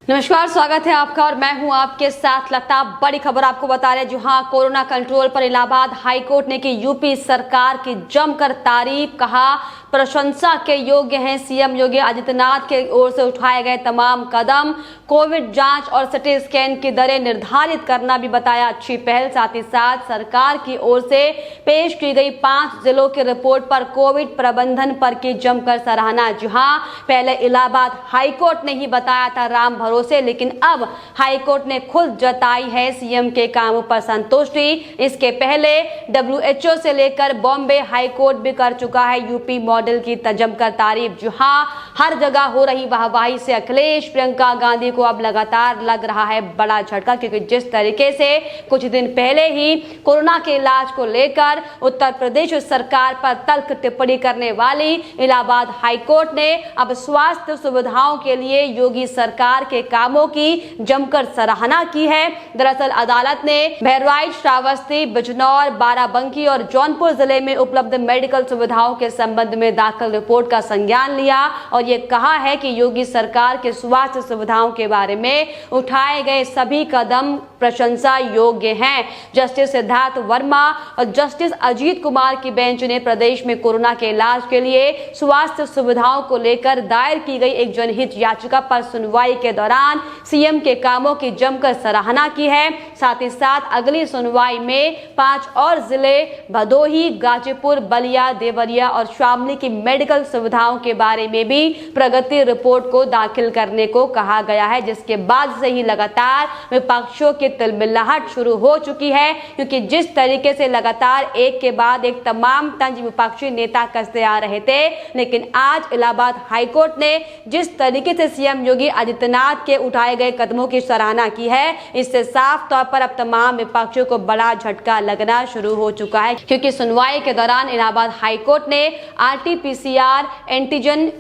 नमस्कार, स्वागत है आपका और मैं हूं आपके साथ लता। बड़ी खबर आपको बता रहे हैं, जहां कोरोना कंट्रोल पर इलाहाबाद हाईकोर्ट ने की यूपी सरकार की जमकर तारीफ, कहा प्रशंसा के योग्य हैं सीएम योगी आदित्यनाथ के ओर से उठाए गए तमाम कदम। कोविड जांच और सिटी स्कैन की दरें निर्धारित करना भी बताया अच्छी पहल। साथ ही साथ सरकार की ओर से पेश की गई 5 जिलों की रिपोर्ट पर कोविड प्रबंधन पर की जमकर सराहना। जहां पहले इलाहाबाद हाईकोर्ट ने ही बताया था राम भरोसे, लेकिन अब हाईकोर्ट ने खुद जताई है सीएम के कामों पर संतुष्टि। इसके पहले WHO से लेकर बॉम्बे हाईकोर्ट भी कर चुका है यूपी मॉडल की जमकर तारीफ। जहां हर जगह हो रही वाहवाही से अखिलेश प्रियंका गांधी को अब लगातार लग रहा है बड़ा झटका, क्योंकि जिस तरीके से कुछ दिन पहले ही कोरोना के इलाज को लेकर उत्तर प्रदेश सरकार पर तल्ख टिप्पणी करने वाली इलाहाबाद हाईकोर्ट ने अब स्वास्थ्य सुविधाओं के लिए योगी सरकार के कामों की जमकर सराहना की है। दरअसल अदालत ने बहराइच, श्रावस्ती, बिजनौर, बाराबंकी और जौनपुर जिले में उपलब्ध मेडिकल सुविधाओं के संबंध में दाखिल रिपोर्ट का संज्ञान लिया और ये कहा है कि योगी सरकार के स्वास्थ्य सुविधाओं के बारे में उठाए गए सभी कदम प्रशंसा योग्य हैं। जस्टिस सिद्धार्थ वर्मा और जस्टिस अजीत कुमार की बेंच ने प्रदेश में कोरोना के इलाज के लिए स्वास्थ्य सुविधाओं को लेकर दायर की गई एक जनहित याचिका पर सुनवाई के दौरान सीएम के कामों की जमकर सराहना की है। साथ ही साथ अगली सुनवाई में 5 और जिले भदोही, गाजीपुर, बलिया, देवरिया और शामली की मेडिकल सुविधाओं के बारे में भी प्रगति रिपोर्ट को दाखिल करने को कहा गया है, जिसके बाद से ही लगातार विपक्षों की तिलमिलाहट शुरू हो चुकी है। क्योंकि जिस तरीके से लगातार एक के बाद एक तमाम तंज विपक्षी नेता कसते आ रहे थे, लेकिन आज इलाहाबाद हाईकोर्ट ने जिस तरीके से सीएम योगी आदित्यनाथ के उठाए गए कदमों की सराहना की है, इससे साफ तौर पर अब तमाम विपक्षियों को बड़ा झटका लगना शुरू हो चुका है। क्योंकि सुनवाई के दौरान इलाहाबाद हाईकोर्ट ने RT-PCR, एंटीजन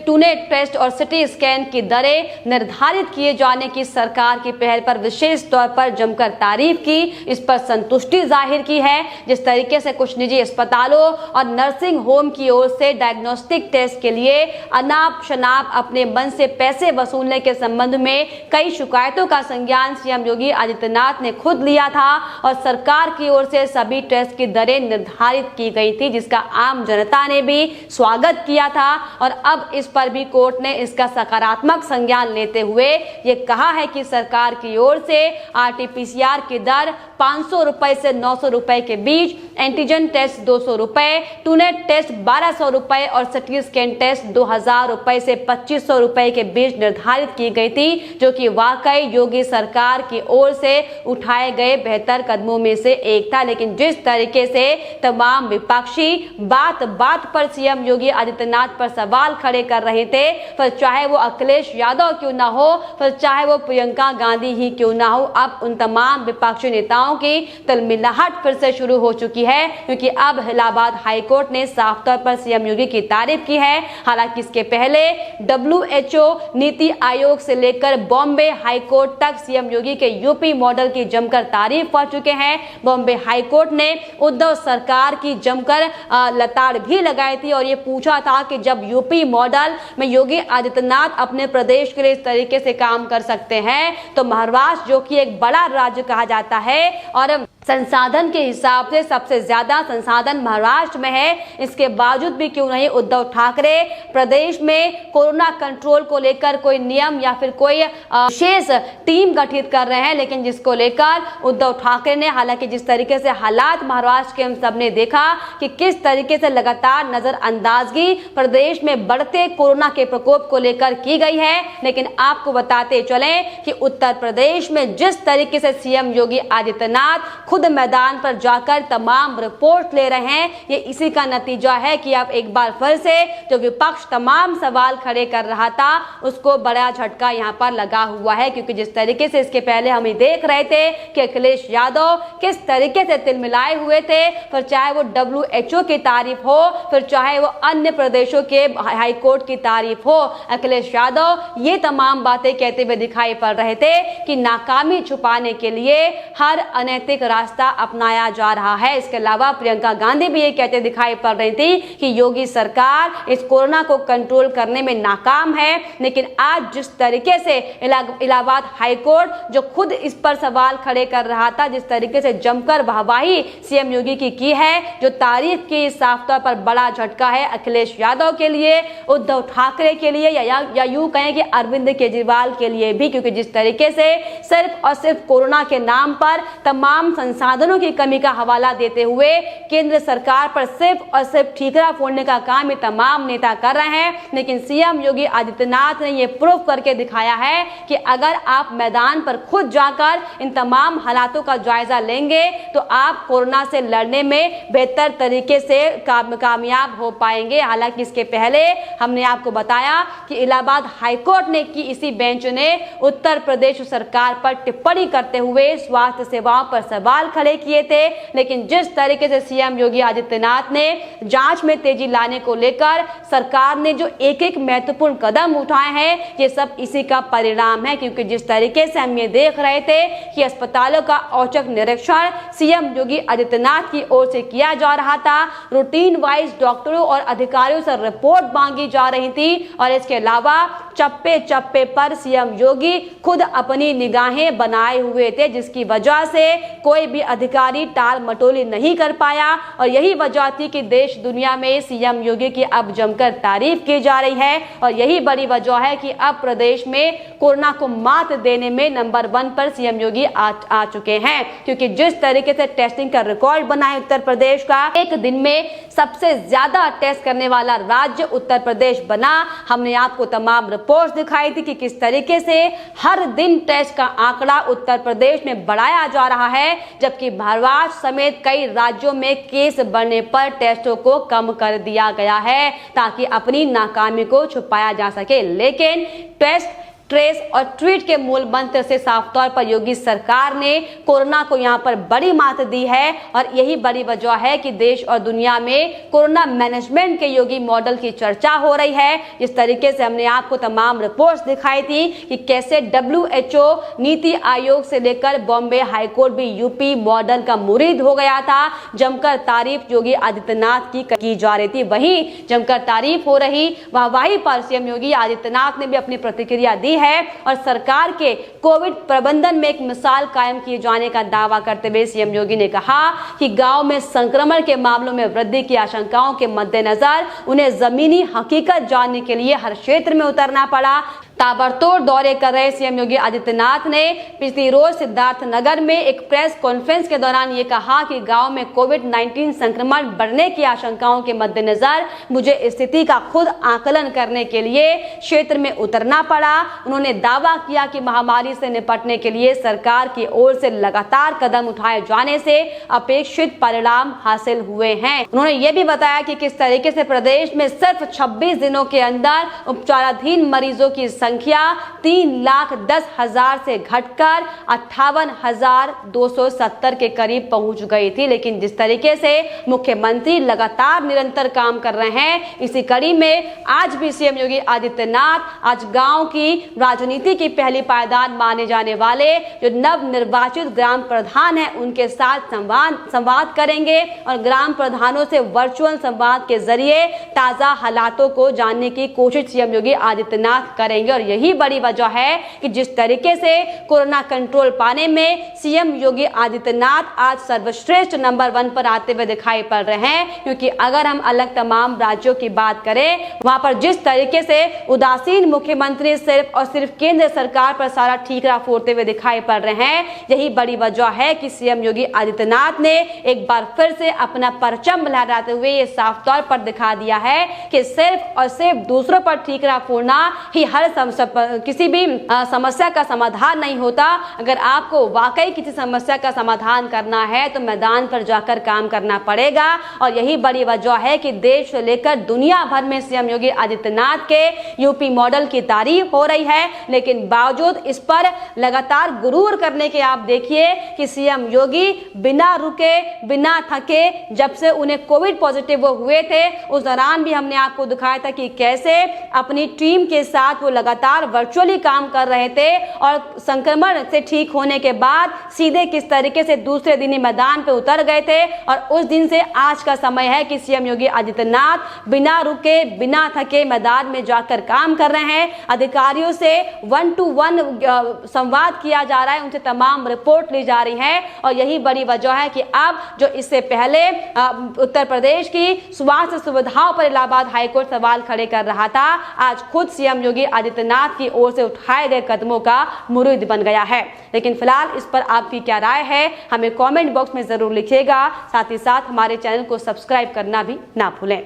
टूनेट टेस्ट और सिटी स्कैन की दरें निर्धारित किए जाने की सरकार की पहल पर विशेष तौर पर जमकर तारीफ की, इस पर संतुष्टि जाहिर की है। जिस तरीके से कुछ निजी अस्पतालों और नर्सिंग होम की ओर से डायग्नोस्टिक टेस्ट के लिए अनाप शनाप अपने मन से पैसे वसूलने के संबंध में कई शिकायतों का संज्ञान सीएम योगी आदित्यनाथ ने खुद लिया था और सरकार की ओर से सभी टेस्ट की दरें निर्धारित की गई थी, जिसका आम जनता ने भी स्वागत किया था। और अब इस पर भी कोर्ट ने इसका सकारात्मक संज्ञान लेते हुए ये कहा है कि सरकार की ओर से RT-PCR की दर 500 रुपए से 900 रुपए के बीच, एंटीजन टेस्ट 200 रुपए, टूनेट टेस्ट 1200 रुपए और सिटी स्कैन टेस्ट 2000 रुपए से 2500 रुपए के बीच निर्धारित की गई थी, जो कि वाकई योगी सरकार की ओर से उठाए गए बेहतर कदमों में से एक था। लेकिन जिस तरीके से तमाम विपक्षी बात बात पर सीएम योगी आदित्यनाथ पर सवाल खड़े कर रहे थे, फिर चाहे वो अखिलेश यादव क्यों ना हो, फिर चाहे वो प्रियंका गांधी ही क्यों ना हो, अब उन तमाम विपक्षी नेताओं की तिलमिलाहट फिर से शुरू हो चुकी है। क्योंकि अब इलाहाबाद हाईकोर्ट ने साफ तौर पर सीएम योगी की तारीफ की है। हालांकि इसके पहले WHO, नीति आयोग से लेकर बॉम्बे हाईकोर्ट तक सीएम योगी के यूपी मॉडल की जमकर तारीफ कर चुके हैं। बॉम्बे हाईकोर्ट ने उद्धव सरकार की जमकर लताड़ भी लगाई थी और ये पूछा था कि जब यूपी मॉडल में योगी आदित्यनाथ अपने प्रदेश के लिए इस तरीके से काम कर सकते हैं, तो महाराष्ट्र जो कि एक बड़ा राज्य कहा जाता है और संसाधन के हिसाब से सबसे ज्यादा संसाधन महाराष्ट्र में है, इसके बावजूद भी क्यों नहीं उद्धव ठाकरे प्रदेश में कोरोना कंट्रोल को लेकर कोई नियम या फिर कोई विशेष टीम गठित कर रहे हैं। लेकिन जिसको लेकर उद्धव ठाकरे ने, हालांकि जिस तरीके से हालात महाराष्ट्र के हम सबने देखा कि किस तरीके से लगातार नजरअंदाजगी प्रदेश में बढ़ते कोरोना के प्रकोप को लेकर की गई है, लेकिन आपको बताते चलें कि उत्तर प्रदेश में जिस तरीके से सीएम योगी आदित्यनाथ खुद मैदान पर जाकर तमाम रिपोर्ट ले रहे हैं, ये इसी का नतीजा है कि अब एक बार फिर से जो विपक्ष तमाम सवाल खड़े कर रहा था, उसको बड़ा झटका यहाँ पर लगा हुआ है। क्योंकि जिस तरीके से इसके पहले हम देख रहे थे कि अखिलेश यादव किस तरीके से तिलमिलाए हुए थे, फिर चाहे वो WHO की तारीफ हो, फिर चाहे वो अन्य प्रदेशों के हाईकोर्ट की तारीफ हो, अखिलेश यादव ये तमाम बातें कहते हुए दिखाई पड़ रहे थे कि नाकामी छुपाने के लिए हर अनैतिक रास्ता अपनाया जा रहा है। इसके अलावा प्रियंका गांधी भी ये कहते दिखाई पड़ रही थी कि योगी सरकार इस कोरोना को कंट्रोल करने में नाकाम है। लेकिन आज जिस तरीके से इलाहाबाद हाईकोर्ट जो खुद इस पर सवाल खड़े कर रहा था, जिस तरीके से जमकर वाहवाही सीएम योगी की है, जो तारीफ की, साफ तौर पर बड़ा झटका है अखिलेश यादव के लिए, उद्धव ठाकरे के लिए, या यूं कहें कि अरविंद केजरीवाल के लिए भी, क्योंकि जिस तरीके से सिर्फ और सिर्फ कोरोना के नाम पर तमाम संसाधनों की कमी का हवाला देते हुए केंद्र सरकार पर सिर्फ और सिर्फ ठीकरा फोड़ने का काम ये तमाम नेता कर रहे हैं। लेकिन सीएम योगी आदित्यनाथ ने ये प्रूफ करके दिखाया है कि अगर आप मैदान पर खुद जाकर इन तमाम हालातों का जायजा लेंगे तो आप कोरोना से लड़ने में बेहतर तरीके से कामयाब हो पाएंगे। हालांकि इसके पहले हमने आपको बताया कि इलाहाबाद हाईकोर्ट ने की इसी बेंच ने उत्तर प्रदेश सरकार पर टिप्पणी करते हुए स्वास्थ्य सेवाओं पर सवाल खड़े किए थे। लेकिन जिस तरीके से सीएम योगी आदित्यनाथ ने जांच में तेजी लाने को लेकर सरकार ने जो एक एक महत्वपूर्ण कदम उठाए हैं, ये सब इसी का परिणाम है। क्योंकि जिस तरीके से हम ये देख रहे थे कि अस्पतालों का औचक निरीक्षण सीएम योगी आदित्यनाथ की ओर से किया जा रहा था, रूटीन वाइज डॉक्टरों और अधिकारियों से रिपोर्ट मांगी जा रही थी, और इसके अलावा चप्पे चप्पे पर सीएम योगी खुद अपनी निगाहें बनाए हुए थे, जिसकी वजह से कोई भी अधिकारी टाल मटोली नहीं कर पाया। और यही वजह थी कि देश दुनिया में सीएम योगी की अब जमकर तारीफ की जा रही है, और यही बड़ी वजह है कि अब प्रदेश में कोरोना को मात देने में नंबर 1 पर सीएम योगी आ चुके हैं। क्योंकि जिस तरीके से टेस्टिंग का रिकॉर्ड बना है उत्तर प्रदेश का, एक दिन में सबसे ज्यादा टेस्ट करने वाला राज्य उत्तर प्रदेश बना। हमने आपको तमाम रिपोर्ट्स दिखाई थी कि किस तरीके से हर दिन टेस्ट का आंकड़ा उत्तर प्रदेश में बढ़ाया जा रहा है, जबकि महाराष्ट्र समेत कई राज्यों में केस बढ़ने पर टेस्टों को कम कर दिया गया है ताकि अपनी नाकामी को छुपाया जा सके। लेकिन टेस्ट, ट्रेस और ट्रीट के मूल मंत्र से साफ तौर पर योगी सरकार ने कोरोना को यहां पर बड़ी मात दी है, और यही बड़ी वजह है कि देश और दुनिया में कोरोना मैनेजमेंट के योगी मॉडल की चर्चा हो रही है। जिस तरीके से हमने आपको तमाम रिपोर्ट्स दिखाई थी कि कैसे WHO, नीति आयोग से लेकर बॉम्बे हाईकोर्ट भी यूपी मॉडल का मुरीद हो गया था। जमकर तारीफ योगी आदित्यनाथ की जा रही थी, वहीं जमकर तारीफ हो रही वाहवाही पर सीएम योगी आदित्यनाथ ने भी अपनी प्रतिक्रिया दी है, और सरकार के कोविड प्रबंधन में एक मिसाल कायम किए जाने का दावा करते हुए सीएम योगी ने कहा कि गांव में संक्रमण के मामलों में वृद्धि की आशंकाओं के मद्देनजर उन्हें जमीनी हकीकत जानने के लिए हर क्षेत्र में उतरना पड़ा। ताबड़तोड़ दौरे कर रहे सीएम योगी आदित्यनाथ ने पिछली रोज सिद्धार्थनगर में एक प्रेस कॉन्फ्रेंस के दौरान ये कहा कि गांव में कोविड-19 संक्रमण बढ़ने की आशंकाओं के मद्देनजर मुझे स्थिति का खुद आकलन करने के लिए क्षेत्र में उतरना पड़ा। उन्होंने दावा किया कि महामारी से निपटने के लिए सरकार की ओर से लगातार कदम उठाए जाने से अपेक्षित परिणाम हासिल हुए हैं। उन्होंने ये भी बताया कि किस तरीके से प्रदेश में सिर्फ 26 दिनों के अंदर उपचाराधीन मरीजों की संख्या 3,10,000 से घटकर 58,270 के करीब पहुंच गई थी। लेकिन जिस तरीके से मुख्यमंत्री लगातार निरंतर काम कर रहे हैं, इसी कड़ी में आज भी सीएम योगी आदित्यनाथ आज गांव की राजनीति की पहली पायदान माने जाने वाले जो नव निर्वाचित ग्राम प्रधान हैं उनके साथ संवाद करेंगे, और ग्राम प्रधानों से वर्चुअल संवाद के जरिए ताजा हालातों को जानने की कोशिश सीएम योगी आदित्यनाथ करेंगे। और यही बड़ी वजह है कि जिस तरीके से कोरोना कंट्रोल पाने में सीएम योगी आदित्यनाथ आज सर्वश्रेष्ठ नंबर 1 पर आते हुए दिखाई पड़ रहे हैं। क्योंकि अगर हम अलग तमाम राज्यों की बात करें, वहां पर जिस तरीके से उदासीन मुख्यमंत्री सिर्फ और सिर्फ केंद्र सरकार पर सारा ठीकरा फोड़ते हुए दिखाई पड़ रहे हैं, यही बड़ी वजह है कि सीएम योगी आदित्यनाथ ने एक बार फिर से अपना परचम लहराते हुए ये साफ तौर पर दिखा दिया है कि सिर्फ और सिर्फ दूसरों पर ठीकरा फोड़ना ही हर किसी भी समस्या का समाधान नहीं होता। अगर आपको वाकई किसी समस्या का समाधान करना है तो मैदान पर जाकर काम करना पड़ेगा। और यही बड़ी वजह है कि देश से लेकर दुनिया भर में सीएम योगी आदित्यनाथ के यूपी मॉडल की तारीफ हो रही है, लेकिन बावजूद इस पर लगातार गुरूर करने के आप देखिए कि सीएम योगी बिना रुके बिना थके, जब से उन्हें कोविड पॉजिटिव वो हुए थे उस दौरान भी हमने आपको दिखाया था कि कैसे अपनी टीम के साथ वो लगातार लगातार वर्चुअली काम कर रहे थे और संक्रमण से ठीक होने के बाद सीधे किस तरीके से दूसरे दिन ही मैदान पे उतर गए थे। और उस दिन से आज का समय है कि सीएम योगी आदित्यनाथ बिना रुके बिना थके मैदान में जाकर काम कर रहे हैं। अधिकारियों से 1-to-1 संवाद किया जा रहा है, उनसे तमाम रिपोर्ट ली जा रही है और यही बड़ी वजह है कि अब जो इससे पहले उत्तर प्रदेश की स्वास्थ्य सुविधाओं पर इलाहाबाद हाईकोर्ट सवाल खड़े कर रहा था, आज खुद सीएम योगी आदित्यनाथ की ओर से उठाए गए कदमों का मुरीद बन गया है। लेकिन फिलहाल इस पर आपकी क्या राय है हमें कमेंट बॉक्स में जरूर लिखिएगा। साथ ही साथ हमारे चैनल को सब्सक्राइब करना भी ना भूलें।